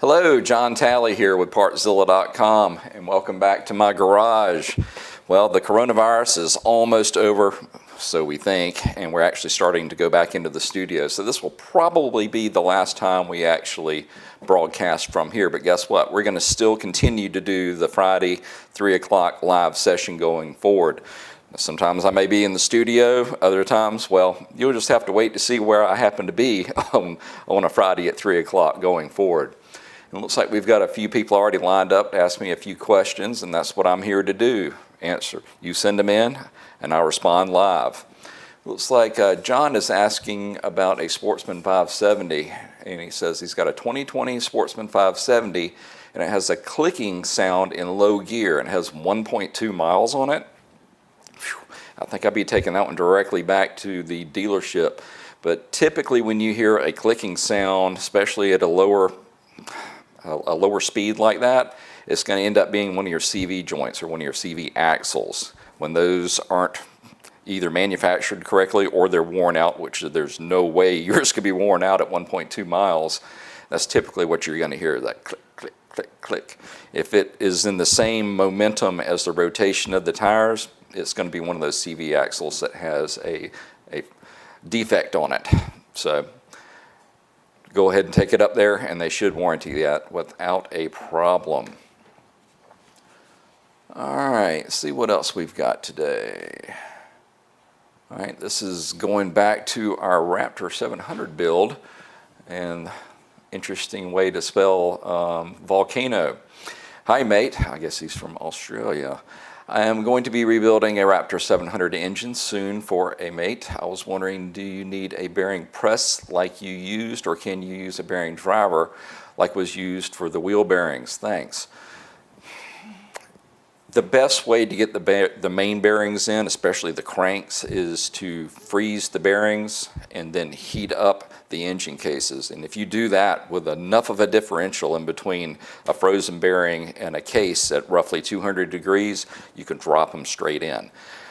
Hello, John Talley here with Partzilla.com, and welcome back to my garage. Well, the coronavirus is almost over, so we think, and we're actually starting to go back into the studio. So this will probably be the last time we actually broadcast from here, but guess what? We're going to still continue to do the Friday 3 o'clock live session going forward. Sometimes I may be in the studio, other times, well, you'll just have to wait to see where I happen to be on a Friday at 3 o'clock going forward. It looks like we've got a few people already lined up to ask me a few questions, and that's what I'm here to do, answer. You send them in, and I'll respond live. It looks like John is asking about a Sportsman 570, and he says he's got a 2020 Sportsman 570, and it has a clicking sound in low gear, and it has 1.2 miles on it. Whew. I think I'd be taking that one directly back to the dealership. But typically when you hear a clicking sound, especially at a lower speed like that, it's going to end up being one of your CV joints or one of your CV axles. When those aren't either manufactured correctly or they're worn out, which there's no way yours could be worn out at 1.2 miles, that's typically what you're going to hear, that click, click, click, click. If it is in the same momentum as the rotation of the tires, it's going to be one of those CV axles that has a defect on it. So go ahead and take it up there, and they should warranty that without a problem. All right, let's see what else we've got today. All right, this is going back to our Raptor 700 build, and interesting way to spell volcano. Hi, mate. I guess he's from Australia. I am going to be rebuilding a Raptor 700 engine soon for a mate. I was wondering, do you need a bearing press like you used, or can you use a bearing driver like was used for the wheel bearings? Thanks. The best way to get the main bearings in, especially the cranks, is to freeze the bearings and then heat up the engine cases. And if you do that with enough of a differential in between a frozen bearing and a case at roughly 200 degrees, you can drop them straight in.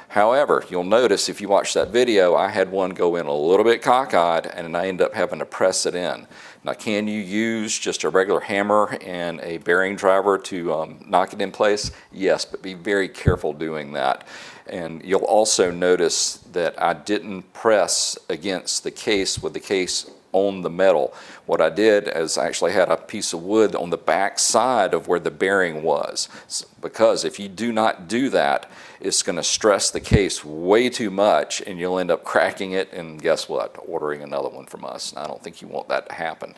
However, you'll notice if you watch that video, I had one go in a little bit cockeyed, and I ended up having to press it in. Now, can you use just a regular hammer and a bearing driver to knock it in place? Yes, but be very careful doing that. And you'll also notice that I didn't press against the case with the case on the metal. What I did is I actually had a piece of wood on the back side of where the bearing was, because if you do not do that, it's going to stress the case way too much, and you'll end up cracking it, and guess what? Ordering another one from us. And I don't think you want that to happen.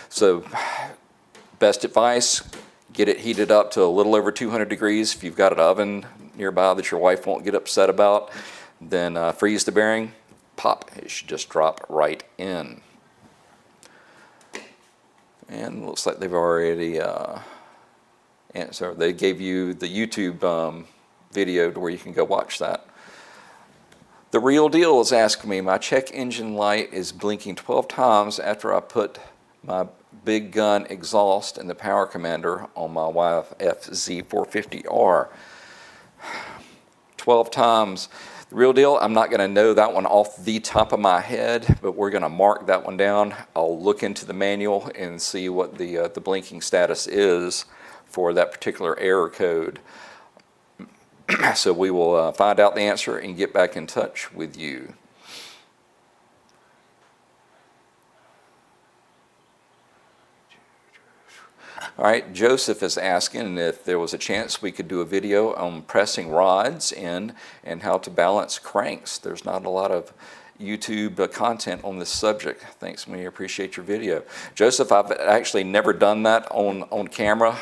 So best advice, get it heated up to a little over 200 degrees. If you've got an oven nearby that your wife won't get upset about, then freeze the bearing, pop, it should just drop right in. And looks like they've already answered. They gave you the YouTube video to where you can go watch that. The Real Deal is asking me, my check engine light is blinking 12 times after I put my big gun exhaust and the power commander on my YFZ450R. 12 times. The Real Deal, I'm not going to know that one off the top of my head, but we're going to mark that one down. I'll look into the manual and see what the blinking status is for that particular error code. So we will find out the answer and get back in touch with you. All right, Joseph is asking if there was a chance we could do a video on pressing rods in and how to balance cranks. There's not a lot of YouTube content on this subject. Thanks, we appreciate your video. Joseph, I've actually never done that on camera.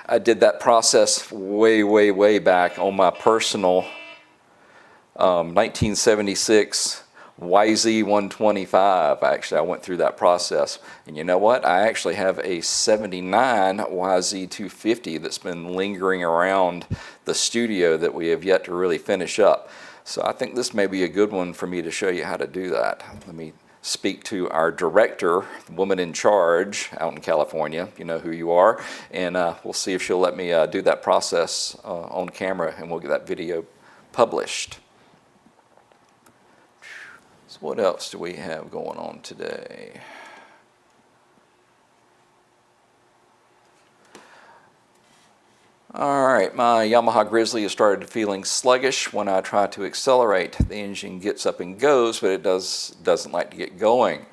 I did that process way back on my personal 1976 YZ125. Actually, I went through that process. And you know what? I actually have a 79 YZ250 that's been lingering around the studio that we have yet to really finish up. So I think this may be a good one for me to show you how to do that. Let me speak to our director, the woman in charge out in California, you know who you are, and we'll see if she'll let me do that process on camera, and we'll get that video published. So what else do we have going on today? Alright, my Yamaha Grizzly has started feeling sluggish when I try to accelerate. The engine gets up and goes, but it doesn't like to get going.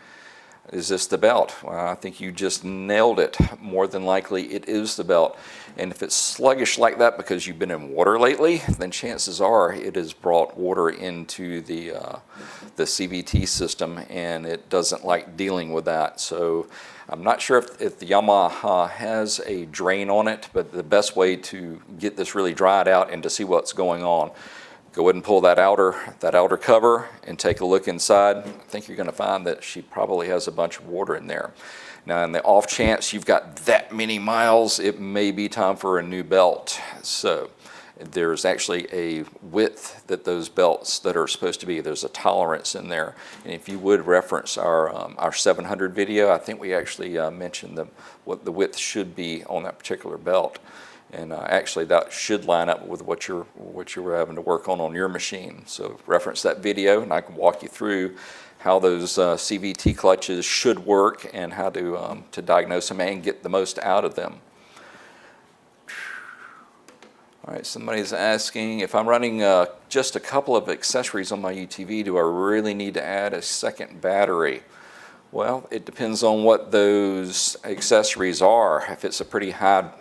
Is this the belt? Well, I think you just nailed it. More than likely it is the belt. And if it's sluggish like that because you've been in water lately, then chances are it has brought water into the CVT system, and it doesn't like dealing with that. So I'm not sure if the Yamaha has a drain on it, but the best way to get this really dried out and to see what's going on, go ahead and pull that outer cover and take a look inside. I think you're going to find that she probably has a bunch of water in there. Now, in the off chance you've got that many miles, it may be time for a new belt. So there's actually a width that those belts that are supposed to be, there's a tolerance in there. And if you would reference our 700 video, I think we actually mentioned what the width should be on that particular belt. And actually that should line up with what you're having to work on your machine. So reference that video and I can walk you through how those CVT clutches should work and how to diagnose them and get the most out of them. All right, somebody's asking if I'm running just a couple of accessories on my ATV, do I really need to add a second battery? Well, it depends on what those accessories are. If it's a pretty high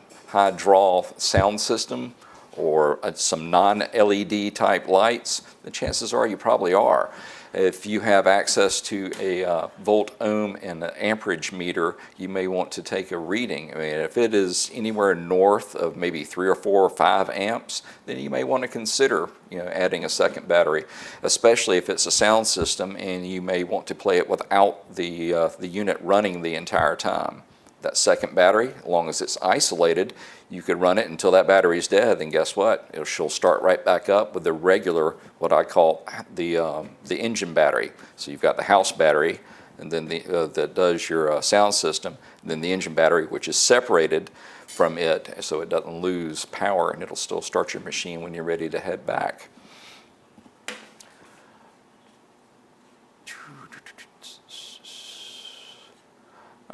draw sound system or some non-LED type lights, the chances are you probably are. If you have access to a volt ohm and an amperage meter, you may want to take a reading. I mean, if it is anywhere north of maybe 3 or 4 or 5 amps, then you may want to consider adding a second battery, especially if it's a sound system and you may want to play it without the unit running the entire time. That second battery, as long as it's isolated, you could run it until that battery is dead, and guess what? She'll start right back up with the regular, what I call the engine battery. So you've got the house battery, and then that does your sound system, and then the engine battery, which is separated from it so it doesn't lose power, and it'll still start your machine when you're ready to head back.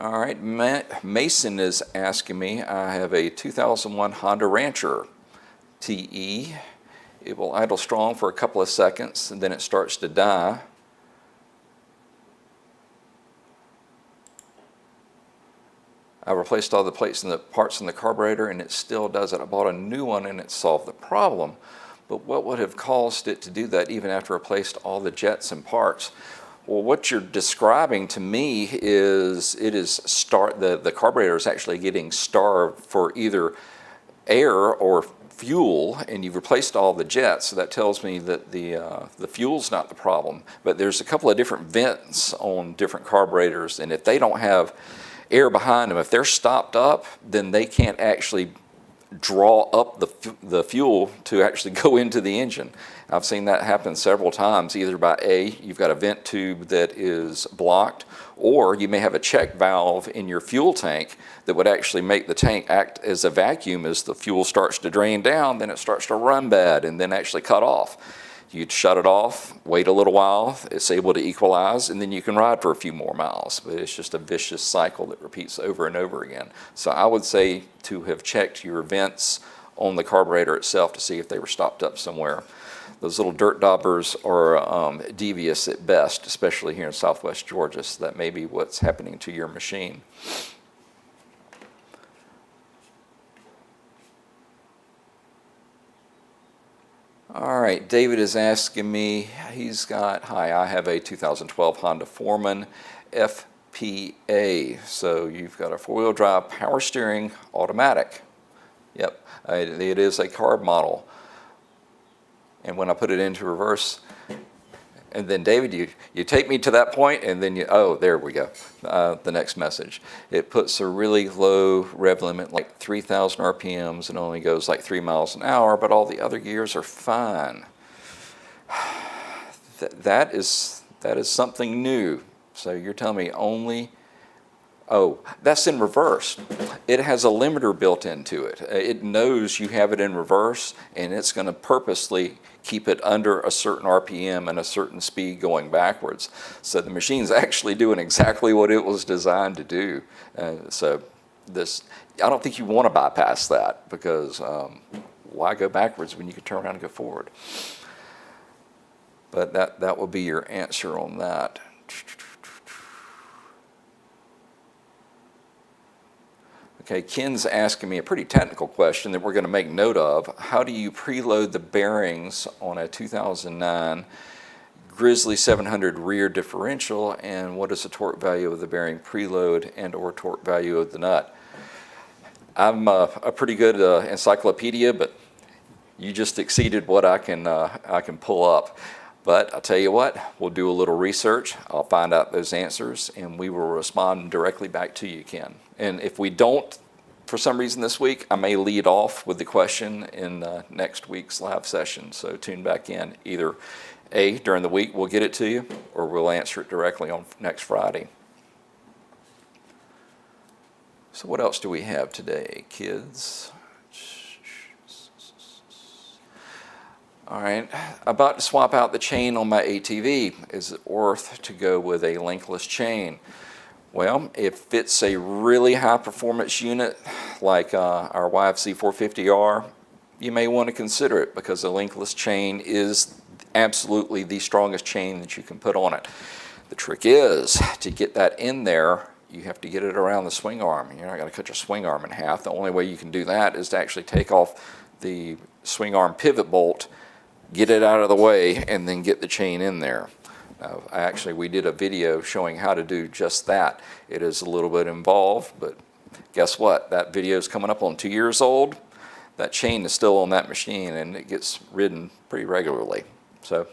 All right, Mason is asking me, I have a 2001 Honda Rancher TE. It will idle strong for a couple of seconds and then it starts to die. I replaced all the plates and the parts in the carburetor and it still does it. I bought a new one and it solved the problem. But what would have caused it to do that even after I replaced all the jets and parts? Well, what you're describing to me is the carburetor is actually getting starved for either air or fuel, and you've replaced all the jets, so that tells me that the fuel's not the problem. But there's a couple of different vents on different carburetors, and if they don't have air behind them, if they're stopped up, then they can't actually draw up the fuel to actually go into the engine. I've seen that happen several times, either by you've got a vent tube that is blocked, or you may have a check valve in your fuel tank that would actually make the tank act as a vacuum. As the fuel starts to drain down, then it starts to run bad and then actually cut off. You'd shut it off, wait a little while, it's able to equalize, and then you can ride for a few more miles. But it's just a vicious cycle that repeats over and over again. So I would say to have checked your vents on the carburetor itself to see if they were stopped up somewhere. Those little dirt daubers are devious at best, especially here in southwest Georgia, so that may be what's happening to your machine. All right, David is asking me, hi, I have a 2012 Honda Foreman FPA. So you've got a four-wheel drive power steering automatic. Yep, it is a carb model. And when I put it into reverse, and then David, you take me to that point, and then oh, there we go, the next message. It puts a really low rev limit, like 3,000 RPMs, and only goes like 3 miles an hour, but all the other gears are fine. That is something new. So you're telling me only, oh, that's in reverse. It has a limiter built into it. It knows you have it in reverse, and it's going to purposely keep it under a certain RPM and a certain speed going backwards. So the machine's actually doing exactly what it was designed to do. So this, I don't think you want to bypass that, because why go backwards when you can turn around and go forward? But that will be your answer on that. Okay, Ken's asking me a pretty technical question that we're going to make note of. How do you preload the bearings on a 2009 Grizzly 700 rear differential, and what is the torque value of the bearing preload and or torque value of the nut? I'm a pretty good encyclopedia, but you just exceeded what I can pull up. But I'll tell you what, we'll do a little research, I'll find out those answers, and we will respond directly back to you, Ken. And if we don't, for some reason this week, I may lead off with the question in next week's live session. So tune back in. Either A, during the week we'll get it to you, or we'll answer it directly on next Friday. So what else do we have today, kids? All right, about to swap out the chain on my ATV. Is it worth to go with a linkless chain? Well, if it's a really high performance unit like our YFZ450R, you may want to consider it, because a linkless chain is absolutely the strongest chain that you can put on it. The trick is, to get that in there, you have to get it around the swing arm. You're not going to cut your swing arm in half. The only way you can do that is to actually take off the swing arm pivot bolt, get it out of the way, and then get the chain in there. Actually, we did a video showing how to do just that. It is a little bit involved, but guess what? That video is coming up on 2 years old. That chain is still on that machine, and it gets ridden pretty regularly. So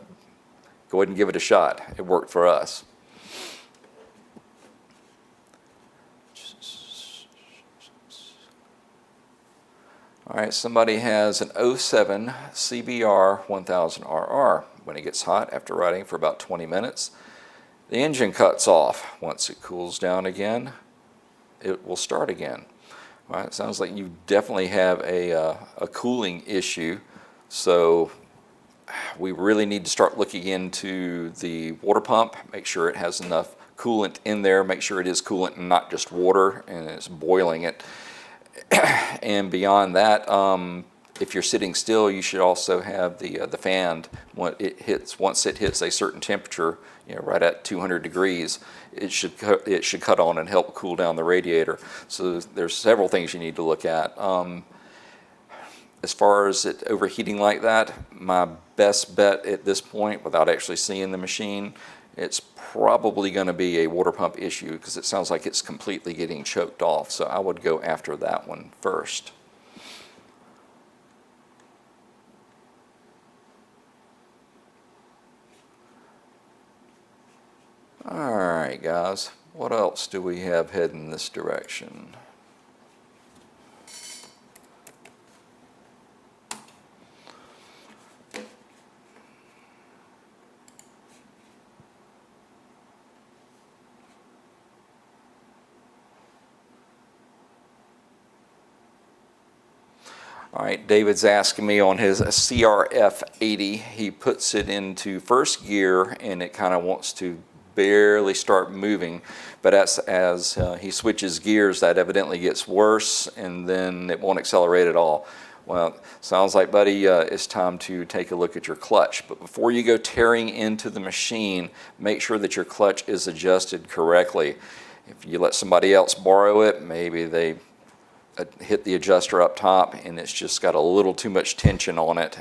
go ahead and give it a shot. It worked for us. All right, somebody has an 07 CBR 1000RR. When it gets hot after riding for about 20 minutes, the engine cuts off. Once it cools down again, it will start again. All right, it sounds like you definitely have a cooling issue. So we really need to start looking into the water pump, make sure it has enough coolant in there, make sure it is coolant and not just water and it's boiling it. And beyond that, if you're sitting still, you should also have the fan once it hits a certain temperature, right at 200 degrees, it should cut on and help cool down the radiator. So there's several things you need to look at. As far as it overheating like that, my best bet at this point, without actually seeing the machine, it's probably going to be a water pump issue, because it sounds like it's completely getting choked off. So I would go after that one first. All right, guys, what else do we have heading this direction? All right, David's asking me on his CRF 80, he puts it into first gear and it kind of wants to barely start moving, but as he switches gears, that evidently gets worse, and then it won't accelerate at all. Well, sounds like, buddy, it's time to take a look at your clutch. But before you go tearing into the machine, make sure that your clutch is adjusted correctly. If you let somebody else borrow it, maybe they hit the adjuster up top and it's just got a little too much tension on it,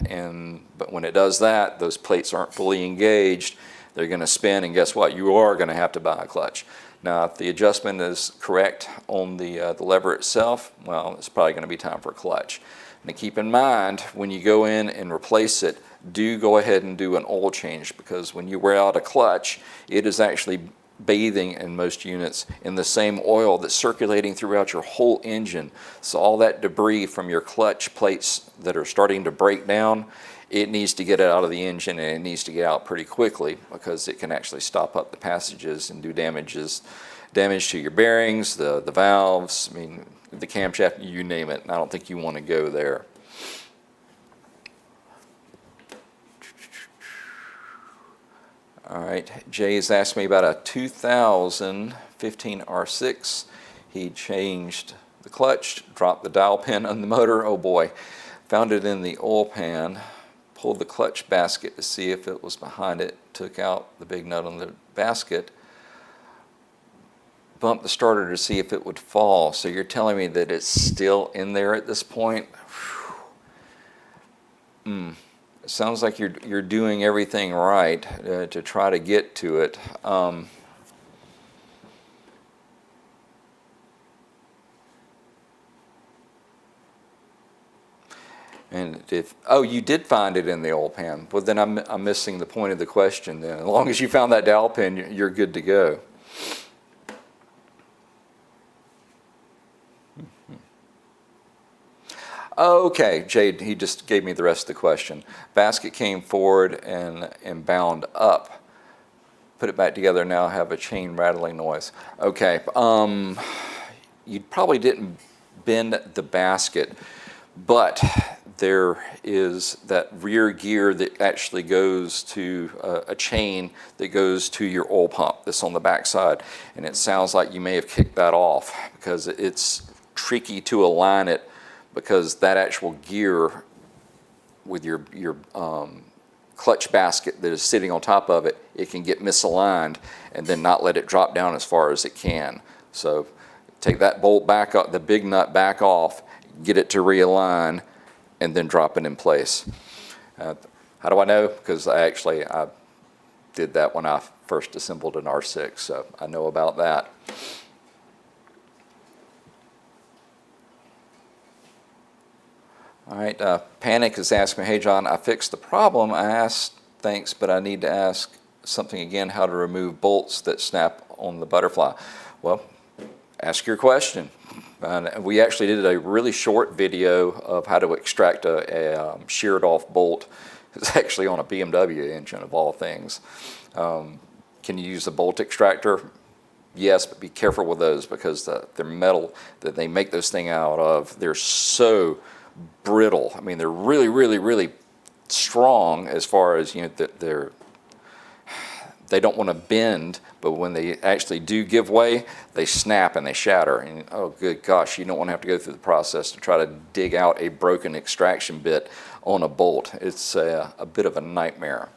but when it does that, those plates aren't fully engaged, they're going to spin, and guess what? You are going to have to buy a clutch. Now, if the adjustment is correct on the lever itself, well, it's probably going to be time for a clutch. Now, keep in mind, when you go in and replace it, do go ahead and do an oil change, because when you wear out a clutch, it is actually bathing in most units in the same oil that's circulating throughout your whole engine. So all that debris from your clutch plates that are starting to break down, it needs to get it out of the engine, and it needs to get out pretty quickly, because it can actually stop up the passages and do damage to your bearings, the valves, I mean, the camshaft, you name it. And I don't think you want to go there. All right, Jay's asked me about a 2015 R6. He changed the clutch, dropped the dowel pin on the motor. Oh boy, found it in the oil pan, pulled the clutch basket to see if it was behind it, took out the big nut on the basket, bumped the starter to see if it would fall. So you're telling me that it's still in there at this point? It sounds like you're doing everything right to try to get to it. And if, oh, you did find it in the oil pan. Well, then I'm missing the point of the question then. As long as you found that dowel pin, you're good to go. Okay, Jade, he just gave me the rest of the question. Basket came forward and bound up. Put it back together, now have a chain rattling noise. Okay, you probably didn't bend the basket, but there is that rear gear that actually goes to a chain that goes to your oil pump that's on the back side, and it sounds like you may have kicked that off because it's tricky to align it, because that actual gear with your clutch basket that is sitting on top of it, it can get misaligned and then not let it drop down as far as it can. So take that bolt back up, the big nut back off, get it to realign, and then drop it in place. How do I know? Because I did that when I first assembled an R6, so I know about that. All right, Panic is asking me, hey John, I fixed the problem. I asked, thanks, but I need to ask something again, how to remove bolts that snap on the butterfly. Well, ask your question. We actually did a really short video of how to extract a sheared off bolt. It's actually on a BMW engine of all things. Can you use a bolt extractor? Yes, but be careful with those because the metal that they make those things out of, they're so brittle. I mean, they're really, really, really strong as far as, you know, they don't want to bend, but when they actually do give way, they snap and they shatter. And oh, good gosh, you don't want to have to go through the process to try to dig out a broken extraction bit on a bolt. It's a bit of a nightmare.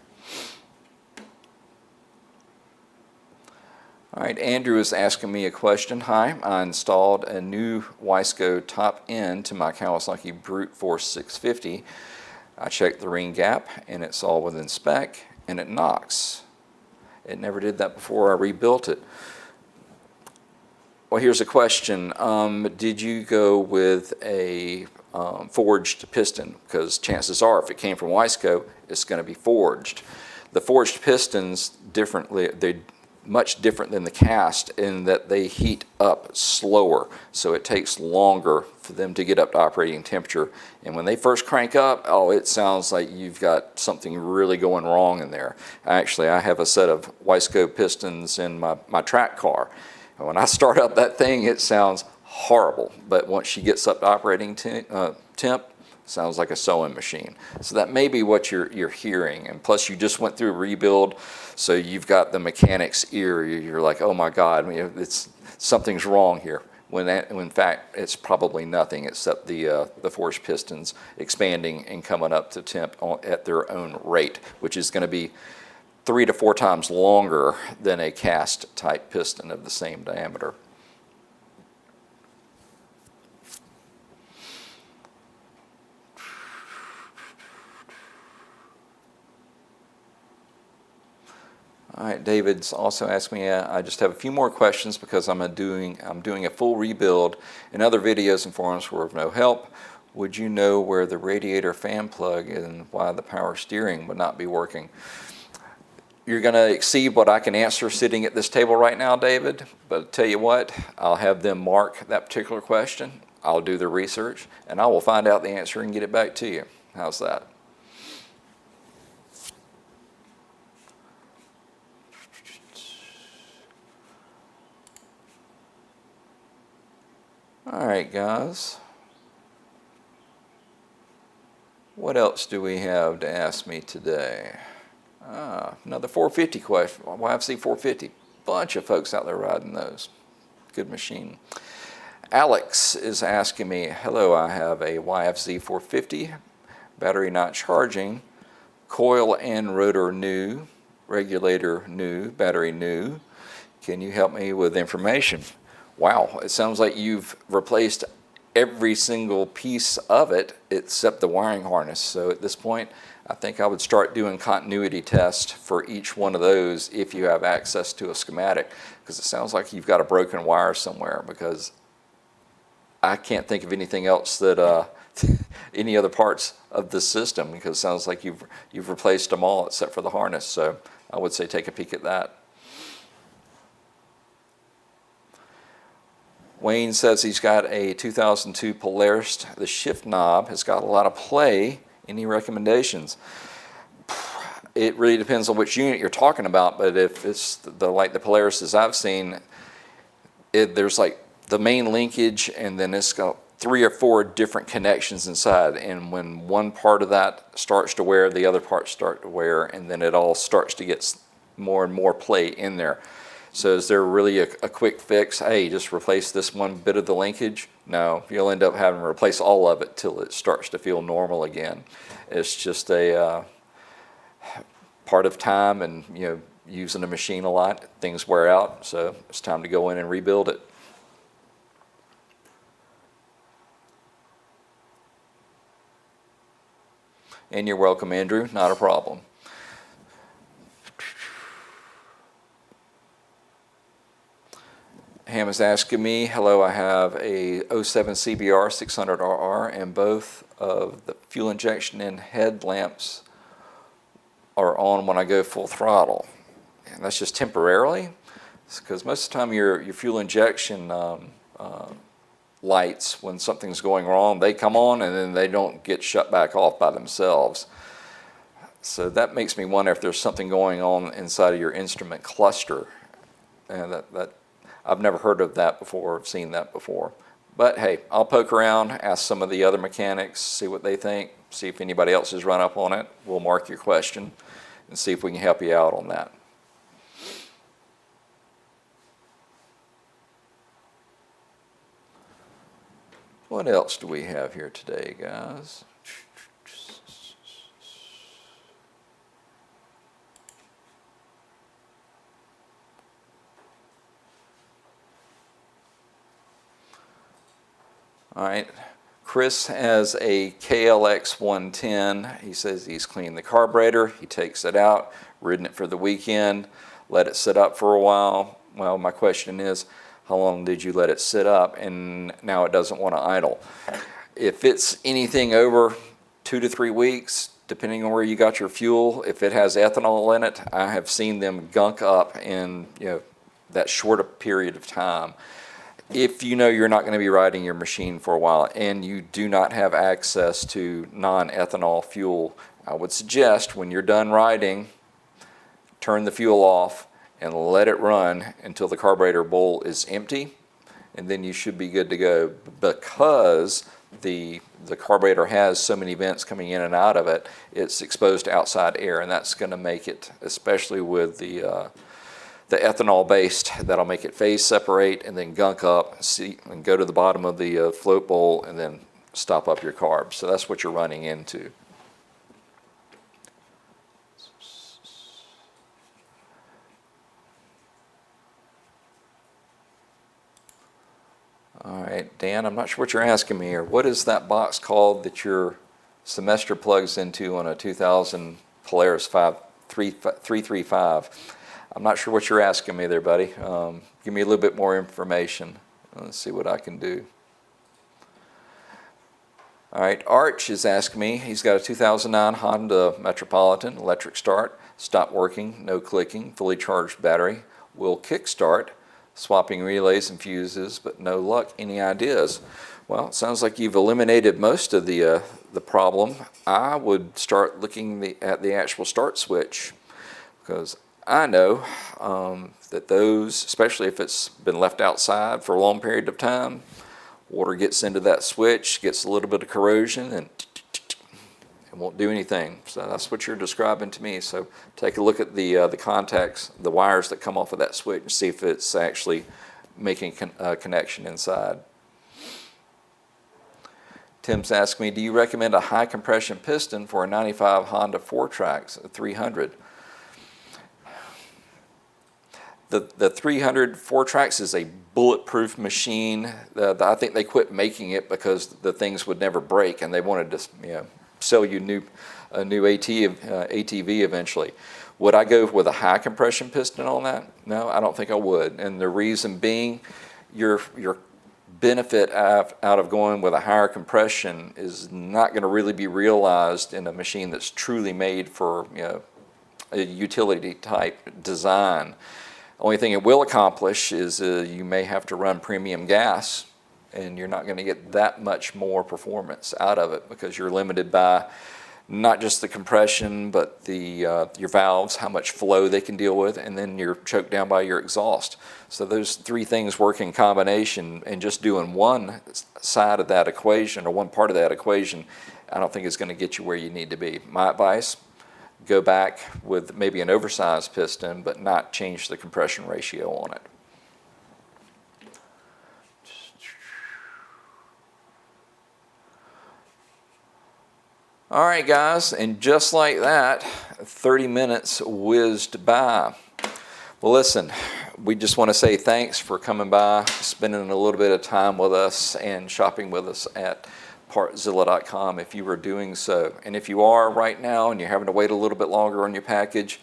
All right, Andrew is asking me a question. Hi, I installed a new Wiseco top end to my Kawasaki Brute Force 650. I checked the ring gap and it's all within spec and it knocks. It never did that before I rebuilt it. Well, here's a question. Did you go with a forged piston? Because chances are if it came from Wiseco, it's going to be forged. The forged pistons, they're much different than the cast in that they heat up slower, so it takes longer for them to get up to operating temperature. And when they first crank up, oh, it sounds like you've got something really going wrong in there. Actually, I have a set of Wiseco pistons in my track car. And when I start up that thing, it sounds horrible. But once she gets up to operating temp, sounds like a sewing machine. So that may be what you're hearing. And plus you just went through a rebuild, so you've got the mechanic's ear. You're like, oh my God, something's wrong here. When in fact, it's probably nothing except the forged pistons expanding and coming up to temp at their own rate, which is gonna be 3 to 4 times longer than a cast type piston of the same diameter. All right, David's also asked me, I just have a few more questions because I'm doing a full rebuild. In other videos and forums were of no help. Would you know where the radiator fan plug and why the power steering would not be working? You're going to exceed what I can answer sitting at this table right now, David, but I'll tell you what, I'll have them mark that particular question. I'll do the research, and I will find out the answer and get it back to you. How's that? All right, guys. What else do we have to ask me today? Another 450 question. YFZ450. Bunch of folks out there riding those. Good machine. Alex is asking me, hello, I have a YFZ450, battery not charging, coil and rotor new, regulator new, battery new. Can you help me with information? Wow, it sounds like you've replaced every single piece of it except the wiring harness. So at this point, I think I would start doing continuity tests for each one of those if you have access to a schematic, because it sounds like you've got a broken wire somewhere, because I can't think of anything else that any other parts of the system, because it sounds like you've replaced them all except for the harness. So I would say take a peek at that. Wayne says he's got a 2002 Polaris. The shift knob has got a lot of play. Any recommendations? It really depends on which unit you're talking about, but if it's like the Polaris I've seen, there's like the main linkage, and then it's got 3 or 4 different connections inside, and when one part of that starts to wear, the other parts start to wear, and then it all starts to get more and more play in there. So is there really a quick fix? Hey, just replace this one bit of the linkage? No, you'll end up having to replace all of it till it starts to feel normal again. It's just a part of time, and using the machine a lot, things wear out, so it's time to go in and rebuild it. And you're welcome, Andrew, not a problem. Ham is asking me, hello, I have a 07 CBR 600RR, and both of the fuel injection and headlamps are on when I go full throttle. And that's just temporarily, because most of the time your fuel injection lights, when something's going wrong, they come on and then they don't get shut back off by themselves. So that makes me wonder if there's something going on inside of your instrument cluster. And that I've never heard of that before, or seen that before. But hey, I'll poke around, ask some of the other mechanics, see what they think, see if anybody else has run up on it. We'll mark your question and see if we can help you out on that. What else do we have here today, guys? All right, Chris has a KLX110. He says he's cleaned the carburetor, he takes it out, ridden it for the weekend, let it sit up for a while. Well, my question is, how long did you let it sit up and now it doesn't want to idle? If it's anything over 2 to 3 weeks, depending on where you got your fuel, if it has ethanol in it, I have seen them gunk up in that short a period of time. If you know you're not going to be riding your machine for a while and you do not have access to non-ethanol fuel, I would suggest when you're done riding, turn the fuel off and let it run until the carburetor bowl is empty, and then you should be good to go, because the carburetor has so many vents coming in and out of it, it's exposed to outside air, and that's going to make it, especially with the ethanol based, that'll make it phase separate and then gunk up, and go to the bottom of the float bowl and then stop up your carb. So that's what you're running into. All right, Dan, I'm not sure what you're asking me here. What is that box called that your semester plugs into on a 2000 Polaris 335? I'm not sure what you're asking me there, buddy. Give me a little bit more information. Let's see what I can do. All right, Arch is asking me, he's got a 2009 Honda Metropolitan, electric start, stopped working, no clicking, fully charged battery, will kickstart, swapping relays and fuses, but no luck. Any ideas? Well, it sounds like you've eliminated most of the problem. I would start looking at the actual start switch, because I know that those, especially if it's been left outside for a long period of time, water gets into that switch, gets a little bit of corrosion, and it won't do anything. So that's what you're describing to me. So take a look at the contacts, the wires that come off of that switch, and see if it's actually making a connection inside. Tim's asking me, do you recommend a high compression piston for a 95 Honda 4-Trax 300? The 300 4-Trax is a bulletproof machine. I think they quit making it because the things would never break, and they wanted to sell you a new ATV eventually. Would I go with a high compression piston on that? No, I don't think I would. And the reason being, your benefit out of going with a higher compression is not going to really be realized in a machine that's truly made for a utility type design. Only thing it will accomplish is you may have to run premium gas, and you're not going to get that much more performance out of it because you're limited by not just the compression, but your valves, how much flow they can deal with, and then you're choked down by your exhaust. So those three things work in combination, and just doing one side of that equation or one part of that equation, I don't think is going to get you where you need to be. My advice, go back with maybe an oversized piston, but not change the compression ratio on it. All right, guys, and just like that, 30 minutes whizzed by. Well, listen, we just want to say thanks for coming by, spending a little bit of time with us, and shopping with us at Partzilla.com if you were doing so. And if you are right now and you're having to wait a little bit longer on your package,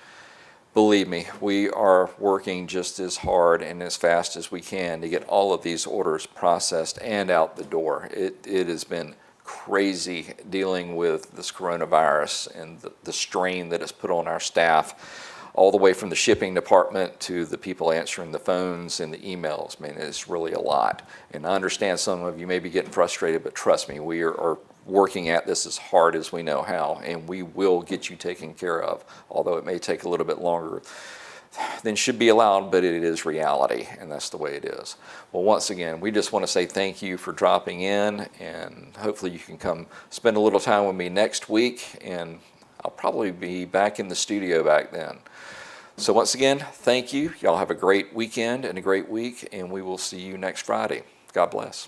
believe me, we are working just as hard and as fast as we can to get all of these orders processed and out the door. It has been crazy dealing with this coronavirus and the strain that it's put on our staff, all the way from the shipping department to the people answering the phones and the emails. I mean, it's really a lot. And I understand some of you may be getting frustrated, but trust me, we are working at this as hard as we know how, and we will get you taken care of, although it may take a little bit longer than should be allowed, but it is reality, and that's the way it is. Well, once again, we just want to say thank you for dropping in, and hopefully you can come spend a little time with me next week, and I'll probably be back in the studio back then. So once again, thank you. Y'all have a great weekend and a great week, and we will see you next Friday. God bless.